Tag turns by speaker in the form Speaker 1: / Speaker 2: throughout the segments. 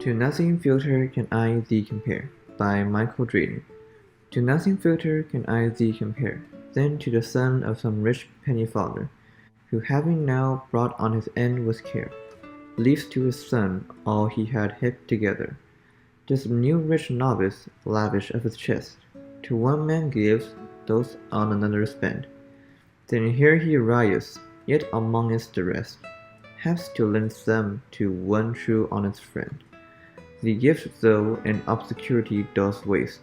Speaker 1: To nothing filter can I thee compare, by Michael Drayton. To nothing filter can I thee compare, than to the son of some rich pettifogger, who having now brought on his end with care, leaves to his son all he had heaped together. This new rich novice, lavish of his chest, to one man gives, those on another spend. Then here he riotous, yet amongst the rest, has to lend some to one true honest friend. The gift thou in obscurity dost waste,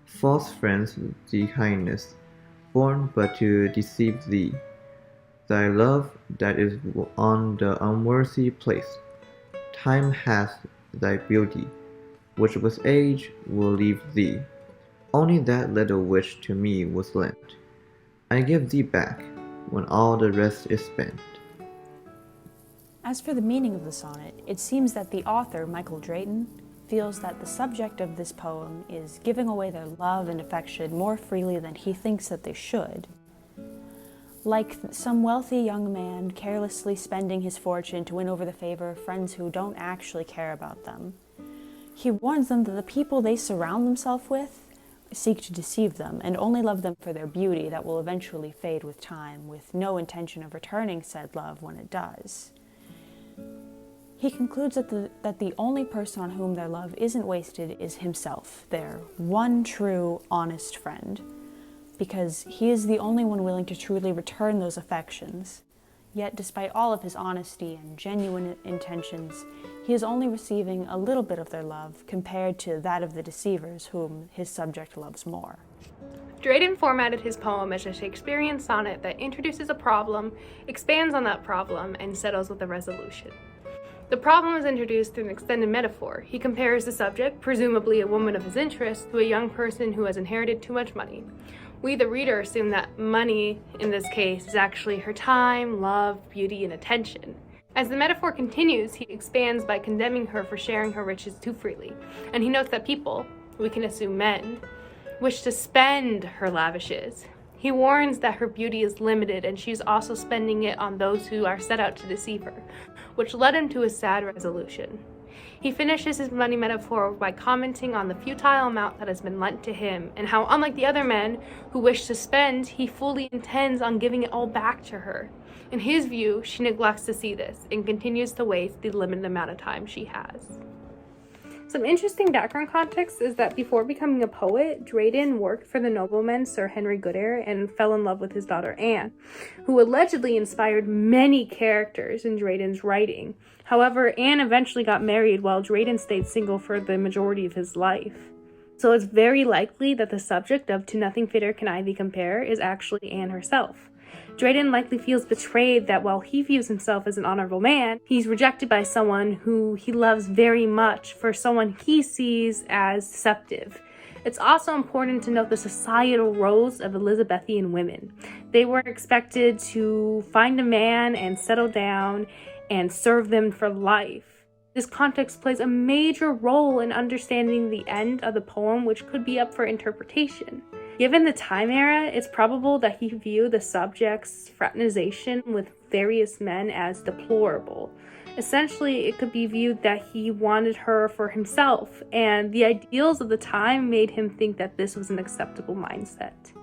Speaker 1: false friends the kindness, born but to deceive thee. Thy love that is on the unworthy place, time hath thy beauty, which with age will leave thee. Only that little which to me was lent, I give thee back, when all the rest is spent.
Speaker 2: As for the meaning of the sonnet, it seems that the author, Michael Drayton, feels that the subject of this poem is giving away their love and affection more freely than he thinks that they should. Like some wealthy young man carelessly spending his fortune to win over the favor of friends who don't actually care about them, he warns them that the people they surround themselves with seek to deceive them and only love them for their beauty that will eventually fade with time, with no intention of returning said love when it does. He concludes that the only person on whom their love isn't wasted is himself, their one true, honest friend, because he is the only one willing to truly return those affections. Yet, despite all of his honesty and genuine intentions, he is only receiving a little bit of their love compared to that of the deceivers whom his subject loves more.
Speaker 3: Drayton formatted his poem as a Shakespearean sonnet that introduces a problem, expands on that problem, and settles with a resolution. The problem is introduced through an extended metaphor. He compares the subject, presumably a woman of his interest, to a young person who has inherited too much money. We, the reader, assume that money, in this case, is actually her time, love, beauty, and attention. As the metaphor continues, he expands by condemning her for sharing her riches too freely, and he notes that people, we can assume men, wish to spend her lavishes. He warns that her beauty is limited and she's also spending it on those who are set out to deceive her, which led him to a sad resolution. He finishes his money metaphor by commenting on the futile amount that has been lent to him and how, unlike the other men who wish to spend, he fully intends on giving it all back to her. In his view, she neglects to see this and continues to waste the limited amount of time she has. Some interesting background context is that before becoming a poet, Drayton worked for the nobleman Sir Henry Goodere and fell in love with his daughter Anne, who allegedly inspired many characters in Drayton's writing. However, Anne eventually got married while Drayton stayed single for the majority of his life. So it's very likely that the subject of To Nothing Fitter Can I Thee Compare is actually Anne herself. Drayton likely feels betrayed that while he views himself as an honorable man, he's rejected by someone who he loves very much for someone he sees as deceptive. It's also important to note the societal roles of Elizabethan women. They were expected to find a man and settle down and serve them for life. This context plays a major role in understanding the end of the poem, which could be up for interpretation. Given the time era, it's probable that he viewed the subject's fraternization with various men as deplorable. Essentially, it could be viewed that he wanted her for himself, and the ideals of the time made him think that this was an acceptable mindset.